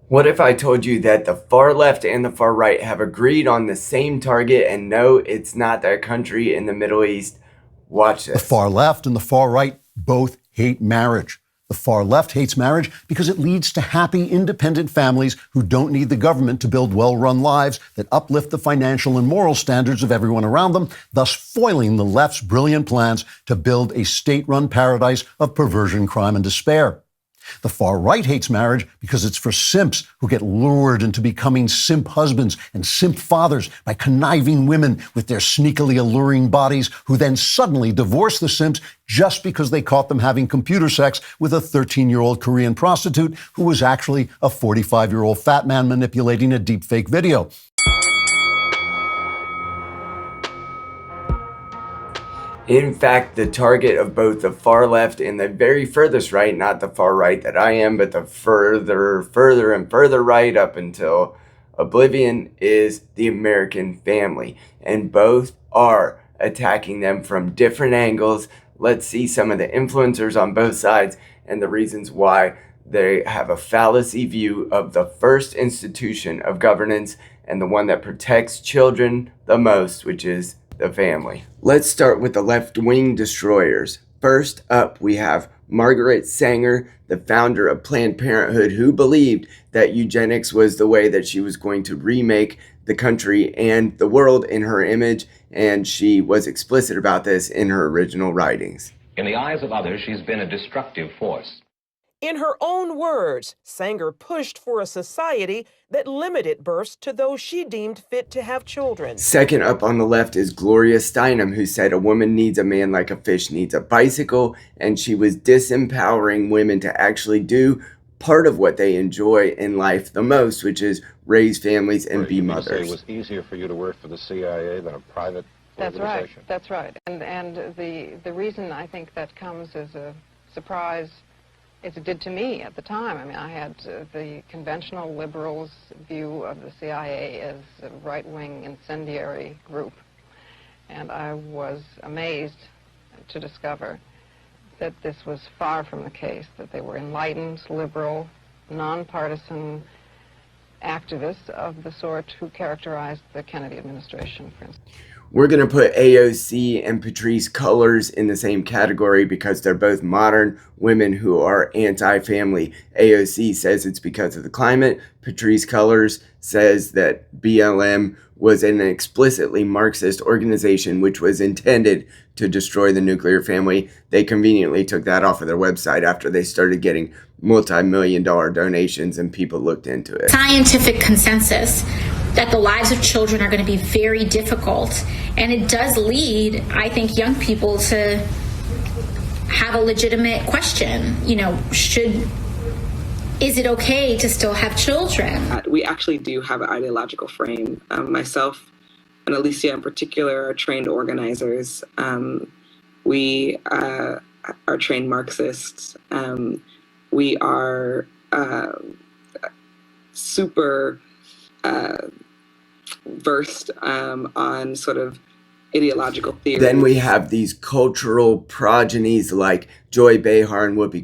What if I told you that the far left and the far right have agreed on the same target, and no, it's not that country in the Middle East? Watch The this. far left and the far right both hate marriage. The far left hates marriage because it leads to happy, independent families who don't need the government to build well-run lives that uplift the financial and moral standards of everyone around them, thus foiling the left's brilliant plans to build a state-run paradise of perversion, crime, and despair. The far right hates marriage because it's for simps who get lured into becoming simp husbands and simp fathers by conniving women with their sneakily alluring bodies, who then suddenly divorce the simps just because they caught them having computer sex with a 13-year-old Korean prostitute who was actually a 45-year-old fat man manipulating a deepfake video. In fact, the target of both the far left and the very furthest right, not the far right that I am, but the further and further right up until oblivion, is the American family. And both are attacking them from different angles. Let's see some of the influencers on both sides and the reasons why they have a fallacy view of the first institution of governance and the one that protects children the most, which is the family. Let's start with the left-wing destroyers. First up, we have Margaret Sanger, the founder of Planned Parenthood, who believed that eugenics was the way that she was going to remake the country and the world in her image, and she was explicit about this in her original writings. In the eyes of others, she's been a destructive force. In her own words, Sanger pushed for a society that limited births to those she deemed fit to have children. Second up on the left is Gloria Steinem, who said a woman needs a man like a fish needs a bicycle, and she was disempowering women to actually do part of what they enjoy in life the most, which is raise families and be mothers. It was easier for you to work for the CIA than a private organization. That's right. And the reason I think that comes as a surprise, as it did to me at the time. I mean, I had the conventional liberals' view of the CIA as a right-wing incendiary group, and I was amazed to discover that this was far from the case, that they were enlightened, liberal, nonpartisan activists of the sort who characterized the Kennedy administration, for instance. We're going to put AOC and Patrisse Cullors in the same category because they're both modern women who are anti-family. AOC says it's because of the climate. Patrisse Cullors says that BLM was an explicitly Marxist organization which was intended to destroy the nuclear family. They conveniently took that off of their website after they started getting multi-million-dollar donations and people looked into it. Scientific consensus that the lives of children are going to be very difficult. And it does lead, I think, young people to have a legitimate question. You know, is it okay to still have children? We actually do have an ideological frame. Myself and Alicia in particular are trained organizers. We are trained Marxists. We are super versed on sort of ideological theory. Then we have these cultural progenies like Joy Behar and Whoopi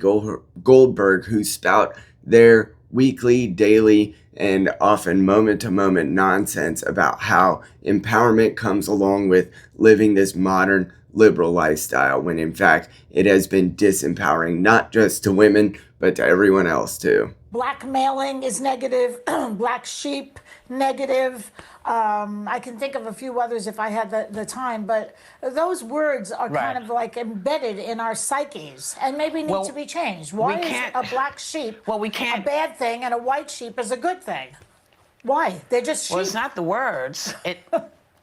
Goldberg, who spout their weekly, daily, and often moment-to-moment nonsense about how empowerment comes along with living this modern liberal lifestyle, when in fact it has been disempowering, not just to women, but to everyone else too. Blackmailing is negative, black sheep, negative. I can think of a few others if I had the time, but those words are kind of like embedded in our psyches and maybe need to be changed. Why is a black sheep a bad thing and a white sheep is a good thing? Why? They're just sheep. Well, it's not the words.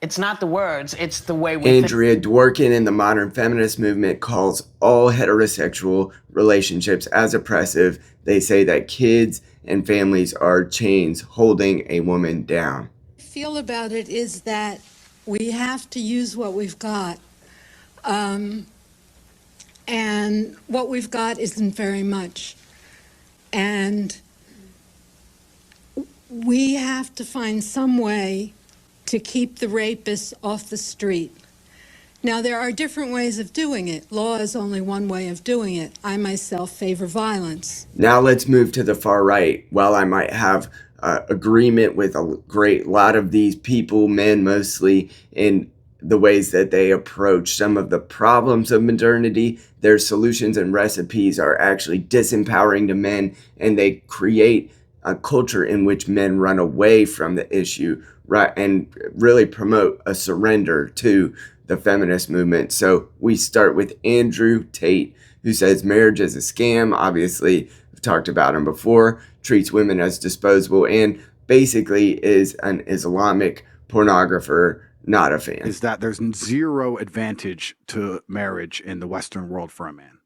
It's not the words, it's the way we Andrea Dworkin in the modern feminist movement calls all heterosexual relationships as oppressive. They say that kids and families are chains holding a woman down. Feel about it is that we have to use what we've got. And what we've got isn't very much. And we have to find some way to keep the rapists off the street. Now, there are different ways of doing it. Law is only one way of doing it. I myself favor violence. Now let's move to the far right. While I might have agreement with a great lot of these people, men mostly, in the ways that they approach some of the problems of modernity, their solutions and recipes are actually disempowering to men, and they create a culture in which men run away from the issue, right, and really promote a surrender to the feminist movement. So we start with Andrew Tate, who says marriage is a scam. Obviously, we've talked about him before, treats women as disposable, and basically is an Islamic pornographer, not a fan. Is that there's zero advantage to marriage in the Western world for a man.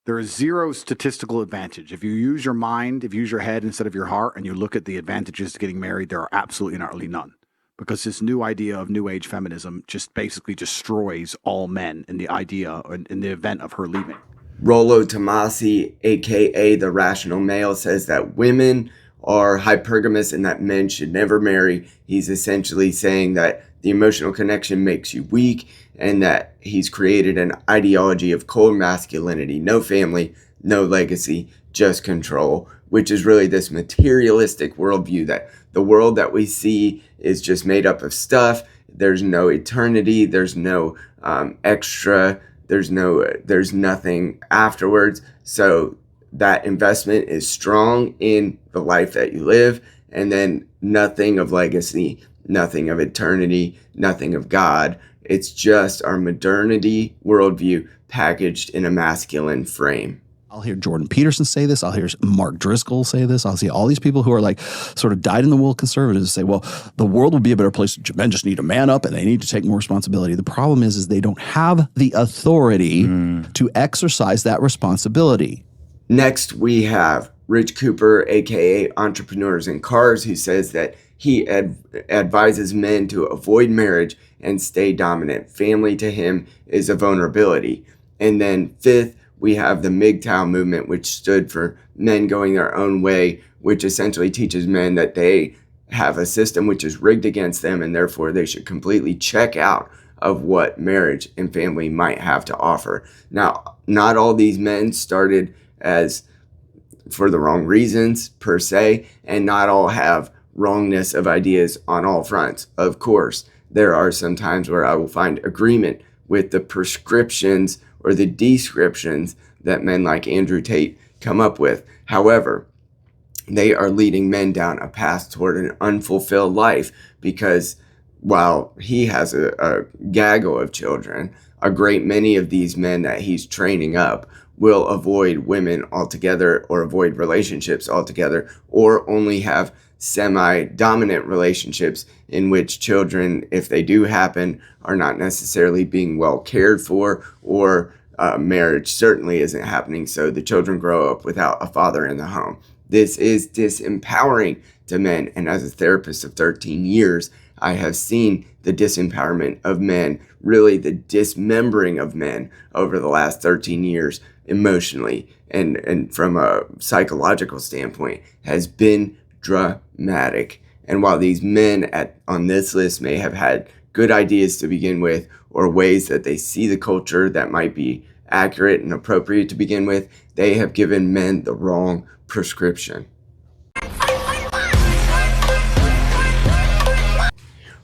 There is zero statistical advantage. If you use your mind, if you use your head instead of your heart, and you look at the advantages to getting married, there are absolutely and utterly none. Because this new idea of new age feminism just basically destroys all men in the idea, in the event of her leaving. Rollo Tomossi, aka the rational male, says that women are hypergamous and that men should never marry. He's essentially saying that the emotional connection makes you weak, and that he's created an ideology of cold masculinity, no family, no legacy, just control, which is really this materialistic worldview that the world that we see is just made up of stuff. There's no eternity. There's no extra. There's nothing afterwards. So that investment is strong in the life that you live, and then nothing of legacy, nothing of eternity, nothing of God. It's just our modernity worldview packaged in a masculine frame. I'll hear Jordan Peterson say this. I'll hear Mark Driscoll say this. I'll see all these people who are like sort of dyed-in-the-wool conservatives say, well, the world will be a better place. Men just need to man up and they need to take more responsibility. The problem is they don't have the authority to exercise that responsibility. Next, we have Rich Cooper, a.k.a. Entrepreneurs in Cars, who says that he advises men to avoid marriage and stay dominant. Family to him is a vulnerability. And then fifth, we have the MGTOW movement, which stood for men going their own way, which essentially teaches men that they have a system which is rigged against them, and therefore they should completely check out of what marriage and family might have to offer. Now, not all these men started as for the wrong reasons per se, and not all have wrongness of ideas on all fronts. Of course, there are some times where I will find agreement with the prescriptions or the descriptions that men like Andrew Tate come up with. However, they are leading men down a path toward an unfulfilled life, because while he has a gaggle of children, a great many of these men that he's training up will avoid women altogether, or avoid relationships altogether, or only have semi-dominant relationships in which children, if they do happen, are not necessarily being well cared for, or marriage certainly isn't happening, so the children grow up without a father in the home. This is disempowering to men, and as a therapist of 13 years, I have seen the disempowerment of men, really the dismembering of men over the last 13 years emotionally and from a psychological standpoint has been dramatic. And while these men on this list may have had good ideas to begin with, or ways that they see the culture that might be accurate and appropriate to begin with, they have given men the wrong prescription.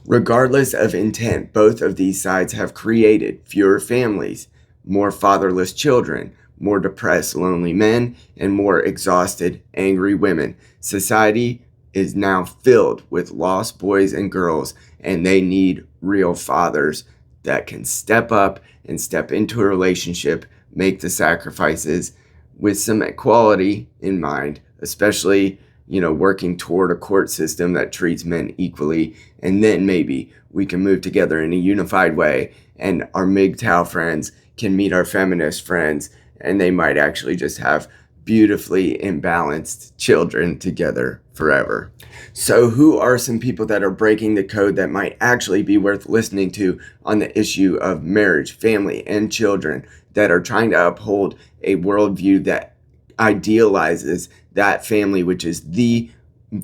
Regardless of intent, both of these sides have created fewer families, more fatherless children, more depressed, lonely men, and more exhausted, angry women. Society is now filled with lost boys and girls, and they need real fathers that can step up and step into a relationship, make the sacrifices with some equality in mind, especially, working toward a court system that treats men equally. And then maybe we can move together in a unified way, and our MGTOW friends can meet our feminist friends, and they might actually just have beautifully imbalanced children together forever. So who are some people that are breaking the code that might actually be worth listening to on the issue of marriage, family, and children, that are trying to uphold a worldview that idealizes that family, which is the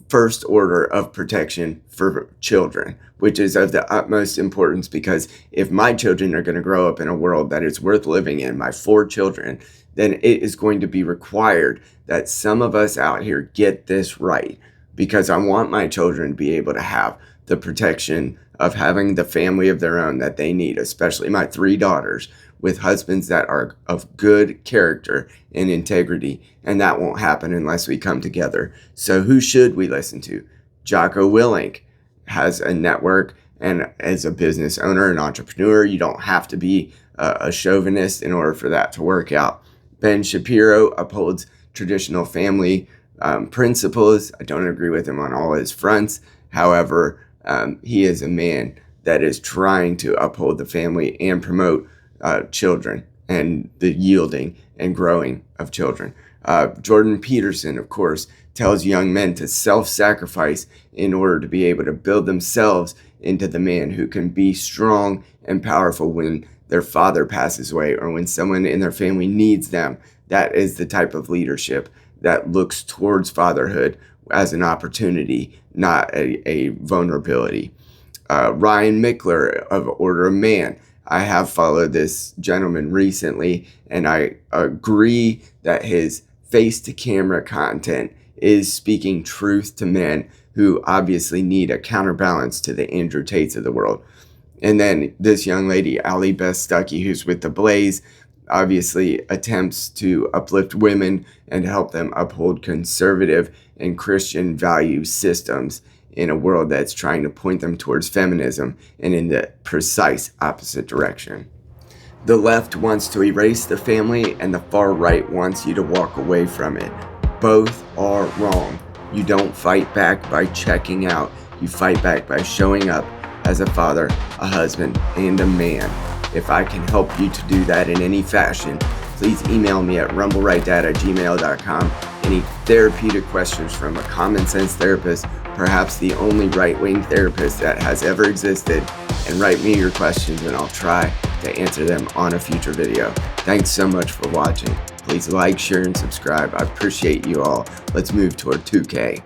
first order of protection for children, which is of the utmost importance, because if my children are going to grow up in a world that is worth living in, my 4 children, then it is going to be required that some of us out here get this right, because I want my children to be able to have the protection of having the family of their own that they need, especially my 3 daughters, with husbands that are of good character and integrity, and that won't happen unless we come together. So who should we listen to? Jocko Willink has a network, and as a business owner and entrepreneur, you don't have to be a chauvinist in order for that to work out. Ben Shapiro upholds traditional family principles. I don't agree with him on all his fronts. However, he is a man that is trying to uphold the family and promote children and the yielding and growing of children. Jordan Peterson, of course, tells young men to self-sacrifice in order to be able to build themselves into the man who can be strong and powerful when their father passes away or when someone in their family needs them. That is the type of leadership that looks towards fatherhood as an opportunity, not a vulnerability. Ryan Mickler of Order of Man. I have followed this gentleman recently, and I agree that his face-to-camera content is speaking truth to men who obviously need a counterbalance to the Andrew Tates of the world. And then this young lady, Allie Beth Stuckey, who's with The Blaze, obviously attempts to uplift women and help them uphold conservative and Christian value systems in a world that's trying to point them towards feminism and in the precise opposite direction. The left wants to erase the family, and the far right wants you to walk away from it. Both are wrong. You don't fight back by checking out. You fight back by showing up as a father, a husband, and a man. If I can help you to do that in any fashion, please email me at rumblerightdad@gmail.com. Any therapeutic questions from a common sense therapist, perhaps the only right-wing therapist that has ever existed, and write me your questions and I'll try to answer them on a future video. Thanks so much for watching. Please like, share, and subscribe. I appreciate you all. Let's move toward 2K.